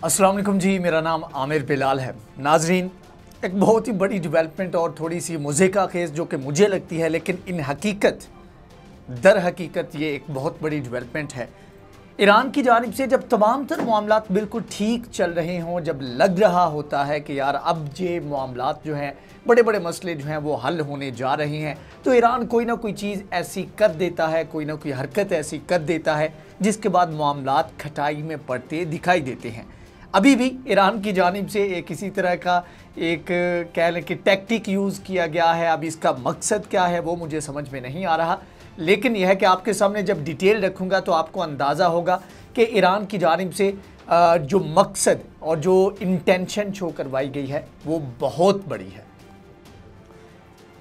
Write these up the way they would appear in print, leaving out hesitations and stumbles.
अस्सलाम वालेकुम जी, मेरा नाम आमिर बिलाल है। नाजरीन, एक बहुत ही बड़ी डेवलपमेंट और थोड़ी सी मुज़ीका खेज़ जो कि मुझे लगती है, लेकिन इन हकीकत दर हकीकत ये एक बहुत बड़ी डेवलपमेंट है। ईरान की जानिब से जब तमाम तर मामलात बिल्कुल ठीक चल रहे हों, जब लग रहा होता है कि यार अब ये मामलात जो हैं, बड़े बड़े मसले जो हैं वो हल होने जा रहे हैं, तो ईरान कोई ना कोई चीज़ ऐसी कर देता है, कोई ना कोई हरकत ऐसी कर देता है जिसके बाद मामलात खटाई में पड़ते दिखाई देते हैं। अभी भी ईरान की जानिब से एक इसी तरह का एक कह लें कि टैक्टिक यूज़ किया गया है। अब इसका मकसद क्या है वो मुझे समझ में नहीं आ रहा, लेकिन यह है कि आपके सामने जब डिटेल रखूँगा तो आपको अंदाज़ा होगा कि ईरान की जानिब से जो मकसद और जो इंटेंशन शो करवाई गई है वो बहुत बड़ी है।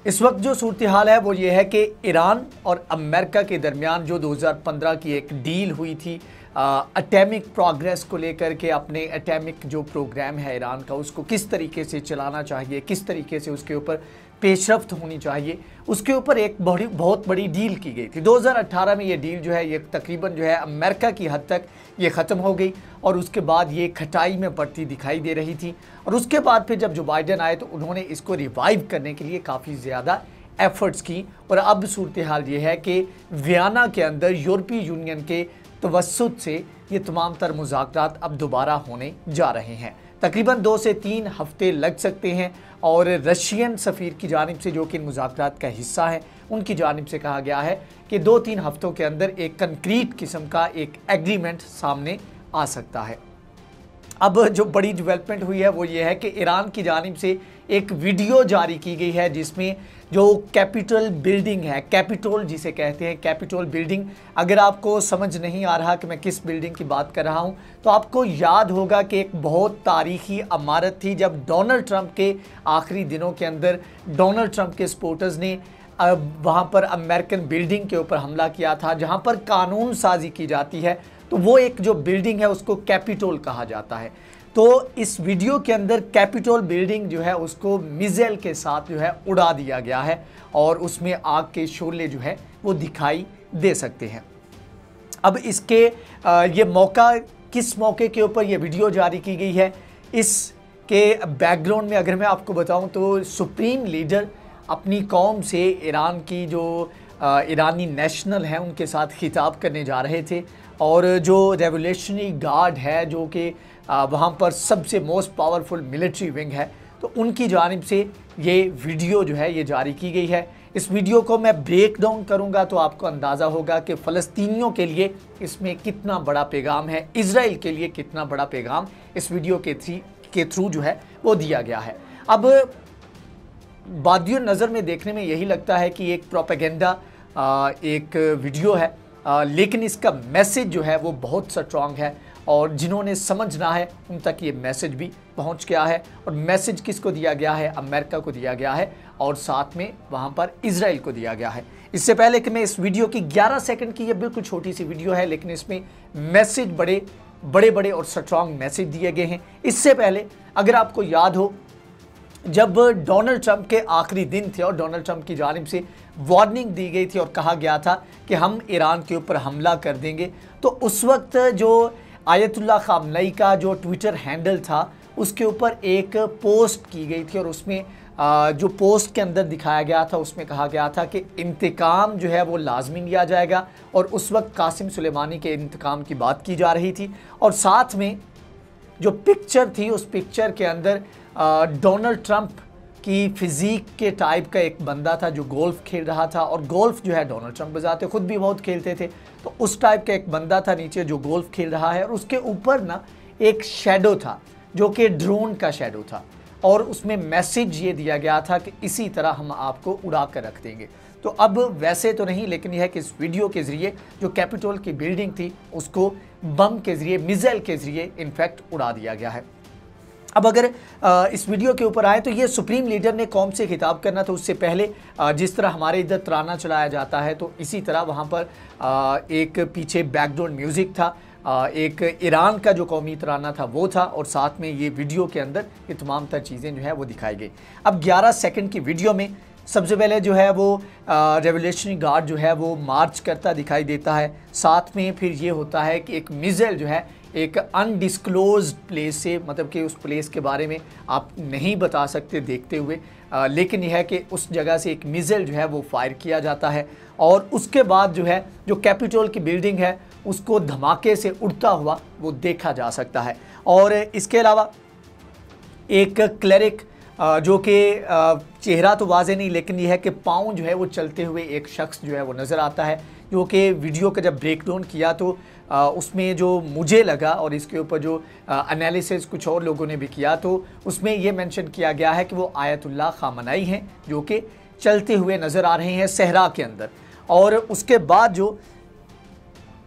इस वक्त जो सूरत हाल है वो ये है कि ईरान और अमेरिका के दरमियान जो 2015 की एक डील हुई थी एटॉमिक प्रोग्रेस को लेकर के, अपने एटॉमिक जो प्रोग्राम है ईरान का उसको किस तरीके से चलाना चाहिए, किस तरीके से उसके ऊपर पेशरफ्त होनी चाहिए, उसके ऊपर एक बहुत बड़ी डील की गई थी। 2018 में ये डील जो है ये तकरीबन जो है अमेरिका की हद तक ये ख़त्म हो गई और उसके बाद ये खटाई में पड़ती दिखाई दे रही थी। और उसके बाद फिर जब जो बाइडन आए तो उन्होंने इसको रिवाइव करने के लिए काफ़ी ज़्यादा एफ़र्ट्स की और अब सूरत हाल ये है कि वियना के अंदर यूरोपीय यूनियन के तवस्सुत से ये तमाम तर मुज़ाकरात अब दोबारा होने जा रहे हैं। तकरीबन 2 से 3 हफ्ते लग सकते हैं और रशियन सफ़ीर की जानिब से जो कि इन मुज़ाकरात का हिस्सा है उनकी जानिब से कहा गया है कि 2-3 हफ्तों के अंदर एक कंक्रीट किस्म का एक एग्रीमेंट सामने आ सकता है। अब जो बड़ी डेवलपमेंट हुई है वो ये है कि ईरान की जानिब से एक वीडियो जारी की गई है जिसमें जो कैपिटल बिल्डिंग है, कैपिटोल जिसे कहते हैं, कैपिटोल बिल्डिंग, अगर आपको समझ नहीं आ रहा कि मैं किस बिल्डिंग की बात कर रहा हूं तो आपको याद होगा कि एक बहुत तारीखी इमारत थी जब डोनाल्ड ट्रंप के आखिरी दिनों के अंदर डोनाल्ड ट्रंप के सपोर्टर्स ने वहां पर अमेरिकन बिल्डिंग के ऊपर हमला किया था जहां पर कानून साजी की जाती है। तो वो एक जो बिल्डिंग है उसको कैपिटोल कहा जाता है। तो इस वीडियो के अंदर कैपिटोल बिल्डिंग जो है उसको मिसाइल के साथ जो है उड़ा दिया गया है और उसमें आग के शोले जो है वो दिखाई दे सकते हैं। अब इसके ये मौका, किस मौके के ऊपर ये वीडियो जारी की गई है, इसके बैकग्राउंड में अगर मैं आपको बताऊं तो सुप्रीम लीडर अपनी कौम से ईरान की जो ईरानी नेशनल हैं उनके साथ खिताब करने जा रहे थे और जो रेवोल्यूशनरी गार्ड है जो कि वहाँ पर सबसे मोस्ट पावरफुल मिलिट्री विंग है, तो उनकी जानिब से ये वीडियो जो है ये जारी की गई है। इस वीडियो को मैं ब्रेक डाउन करूँगा तो आपको अंदाज़ा होगा कि फ़लस्तीनियों के लिए इसमें कितना बड़ा पैगाम है, इज़राइल के लिए कितना बड़ा पैगाम इस वीडियो के थ्रू जो है वो दिया गया है। अब बादियों नज़र में देखने में यही लगता है कि एक प्रोपेगेंडा एक वीडियो है, लेकिन इसका मैसेज जो है वो बहुत स्ट्रॉन्ग है और जिन्होंने समझना है उन तक ये मैसेज भी पहुंच गया है। और मैसेज किसको दिया गया है? अमेरिका को दिया गया है और साथ में वहां पर इजराइल को दिया गया है। इससे पहले कि मैं इस वीडियो की 11 सेकंड की, ये बिल्कुल छोटी सी वीडियो है लेकिन इसमें मैसेज बड़े और स्ट्रॉन्ग मैसेज दिए गए हैं। इससे पहले अगर आपको याद हो, जब डोनाल्ड ट्रंप के आखिरी दिन थे और डोनाल्ड ट्रंप की जानिब से वार्निंग दी गई थी और कहा गया था कि हम ईरान के ऊपर हमला कर देंगे, तो उस वक्त जो आयतुल्लाह खामनई का जो ट्विटर हैंडल था उसके ऊपर एक पोस्ट की गई थी और उसमें जो पोस्ट के अंदर दिखाया गया था उसमें कहा गया था कि इंतकाम जो है वो लाजमी लिया जाएगा और उस वक्त कासिम सुलेमानी के इंतकाम की बात की जा रही थी। और साथ में जो पिक्चर थी उस पिक्चर के अंदर डोनाल्ड ट्रंप की फिज़ीक के टाइप का एक बंदा था जो गोल्फ़ खेल रहा था और गोल्फ़ जो है डोनाल्ड ट्रंप बजाते खुद भी बहुत खेलते थे, तो उस टाइप का एक बंदा था नीचे जो गोल्फ़ खेल रहा है और उसके ऊपर ना एक शेडो था जो कि ड्रोन का शेडो था और उसमें मैसेज ये दिया गया था कि इसी तरह हम आपको उड़ा कर रख देंगे। तो अब वैसे तो नहीं, लेकिन यह है कि इस वीडियो के ज़रिए जो कैपिटोल की बिल्डिंग थी उसको बम के ज़रिए, मिसाइल के ज़रिए इनफैक्ट उड़ा दिया गया है। अब अगर इस वीडियो के ऊपर आए तो ये सुप्रीम लीडर ने कौम से खिताब करना था उससे पहले जिस तरह हमारे इधर तराना चलाया जाता है तो इसी तरह वहाँ पर एक पीछे बैकग्राउंड म्यूज़िक था, एक ईरान का जो कौमी तराना था वो था और साथ में ये वीडियो के अंदर ये तमाम तर चीज़ें जो है वो दिखाई गई। अब 11 सेकंड की वीडियो में सबसे पहले जो है वो रेवोल्यूशनरी गार्ड जो है वो मार्च करता दिखाई देता है, साथ में फिर ये होता है कि एक मिसाइल जो है एक अनडिस्क्लोज्ड प्लेस से, मतलब कि उस प्लेस के बारे में आप नहीं बता सकते देखते हुए, लेकिन यह है कि उस जगह से एक मिसाइल जो है वो फायर किया जाता है और उसके बाद जो है जो कैपिटल की बिल्डिंग है उसको धमाके से उड़ता हुआ वो देखा जा सकता है। और इसके अलावा एक क्लेरिक जो कि चेहरा तो वाज़े नहीं, लेकिन यह है कि पाँव जो है वो चलते हुए एक शख्स जो है वो नज़र आता है, जो कि वीडियो का जब ब्रेक डाउन किया तो उसमें जो मुझे लगा और इसके ऊपर जो एनालिसिस कुछ और लोगों ने भी किया तो उसमें ये मेंशन किया गया है कि वो आयतुल्लाह खामनाई हैं जो कि चलते हुए नज़र आ रहे हैं सहरा के अंदर। और उसके बाद जो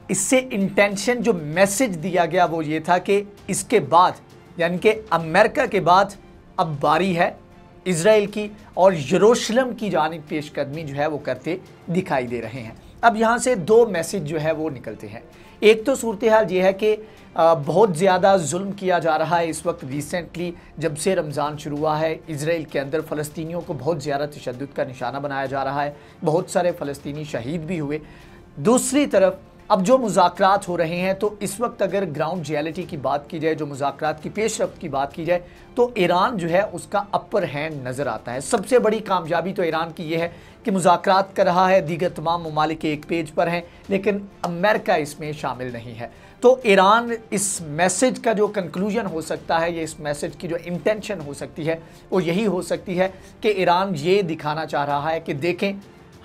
इससे इंटेंशन जो मैसेज दिया गया वो ये था कि इसके बाद यानी कि अमेरिका के बाद अब बारी है इजराइल की और यरूशलेम की जानिब पेशकदमी जो है वो करते दिखाई दे रहे हैं। अब यहाँ से दो मैसेज जो है वो निकलते हैं। एक तो सूरत हाल ये है कि बहुत ज़्यादा जुल्म किया जा रहा है इस वक्त, रिसेंटली जब से रमज़ान शुरू हुआ है इजराइल के अंदर फ़लस्तीनियों को बहुत ज़्यादा तशद्दुद का निशाना बनाया जा रहा है, बहुत सारे फ़लस्तीनी शहीद भी हुए। दूसरी तरफ अब जो मुज़ाकरात हो रहे हैं तो इस वक्त अगर ग्राउंड रियलिटी की बात की जाए, जो मुज़ाकरात की पेशरफ्त की बात की जाए तो ईरान जो है उसका अपर हैंड नज़र आता है। सबसे बड़ी कामयाबी तो ईरान की ये है कि मुज़ाकरात कर रहा है, दीगर तमाम ममालिक एक पेज पर हैं, लेकिन अमेरिका इसमें शामिल नहीं है। तो ईरान इस मैसेज का जो कंक्लूजन हो सकता है, ये इस मैसेज की जो इंटेंशन हो सकती है वो यही हो सकती है कि ईरान ये दिखाना चाह रहा है कि देखें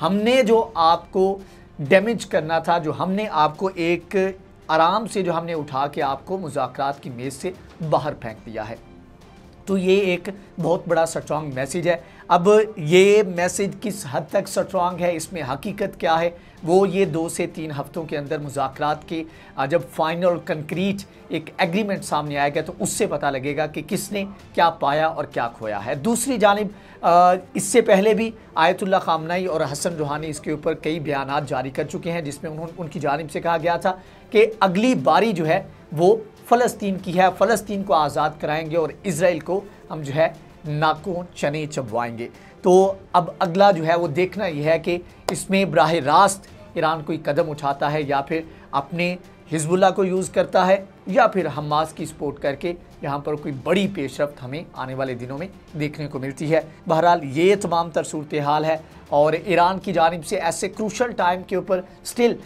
हमने जो आपको डैमेज करना था, जो हमने आपको एक आराम से जो हमने उठा के आपको मुज़ाकरात की मेज़ से बाहर फेंक दिया है। तो ये एक बहुत बड़ा स्ट्रॉन्ग मैसेज है। अब ये मैसेज किस हद तक स्ट्रॉन्ग है, इसमें हकीकत क्या है, वो ये 2 से 3 हफ्तों के अंदर मुज़ाकरात के जब फाइनल कंक्रीट एक एग्रीमेंट सामने आएगा तो उससे पता लगेगा कि किसने क्या पाया और क्या खोया है। दूसरी जानिब इससे पहले भी आयतुल्लाह खामनाई और हसन रूहानी इसके ऊपर कई बयानात जारी कर चुके हैं, जिसमें उनकी जानिब से कहा गया था कि अगली बारी जो है वो फ़लस्तीन की है, फ़लस्तीन को आज़ाद कराएंगे और इजराइल को हम जो है नाकों चने चबवाएंगे। तो अब अगला जो है वो देखना यह है कि इसमें बराह रास्त ईरान कोई कदम उठाता है या फिर अपने हिजबुल्लाह को यूज़ करता है या फिर हमास की सपोर्ट करके यहाँ पर कोई बड़ी पेशरफ्त हमें आने वाले दिनों में देखने को मिलती है। बहरहाल ये तमाम तर सूरत हाल है और ईरान की जानिब से ऐसे क्रूशल टाइम के ऊपर स्टिल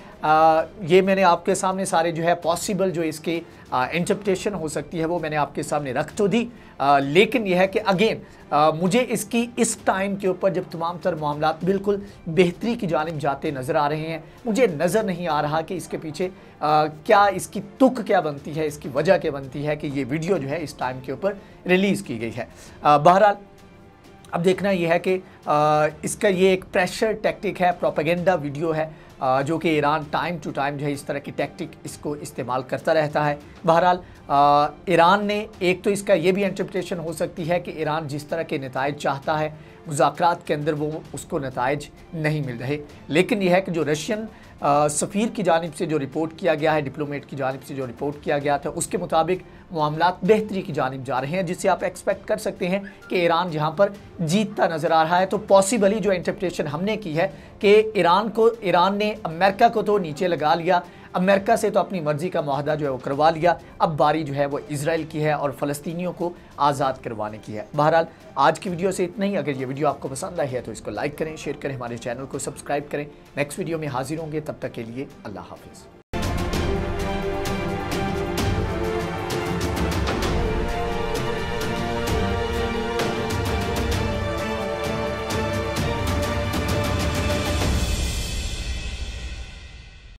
ये मैंने आपके सामने सारे जो है पॉसिबल जो इसके इंटरप्रिटेशन हो सकती है वो मैंने आपके सामने रख तो दी, लेकिन यह है कि अगेन मुझे इसकी इस टाइम के ऊपर जब तमाम तर मामलात बिल्कुल बेहतरी की जानिब जाते नज़र आ रहे हैं, मुझे नज़र नहीं आ रहा कि इसके पीछे क्या इसकी तुक क्या बनती है, इसकी वजह क्या बनती है कि ये वीडियो जो है इस टाइम के ऊपर रिलीज़ की गई है। बहरहाल अब देखना यह है कि इसका ये एक प्रेशर टैक्टिक है, प्रोपेगेंडा वीडियो है, जो कि ईरान टाइम टू टाइम जो है इस तरह की टैक्टिक इसको इस्तेमाल करता रहता है। बहरहाल ईरान ने एक तो इसका ये भी इंटरप्रिटेशन हो सकती है कि ईरान जिस तरह के नताइज चाहता है मुज़ाकरात के अंदर वो उसको नताइज नहीं मिल रहे, लेकिन यह है कि जो रशियन सफ़ीर की जानिब से जो रिपोर्ट किया गया है, डिप्लोमेट की जानिब से जो रिपोर्ट किया गया था उसके मुताबिक मामलात बेहतरी की जानिब जा रहे हैं, जिससे आप एक्सपेक्ट कर सकते हैं कि ईरान जहाँ पर जीतता नज़र आ रहा है। तो पॉसिबली जो इंटरप्रिटेशन हमने की है कि ईरान ने अमेरिका को तो नीचे लगा लिया, अमेरिका से तो अपनी मर्ज़ी का मुआहदा जो है वो करवा लिया, अब बारी जो है वो इजराइल की है और फ़लस्तीनियों को आज़ाद करवाने की है। बहरहाल आज की वीडियो से इतना ही। अगर ये वीडियो आपको पसंद आई है तो इसको लाइक करें, शेयर करें, हमारे चैनल को सब्सक्राइब करें। नेक्स्ट वीडियो में हाजिर होंगे, तब तक के लिए अल्लाह हाफिज़।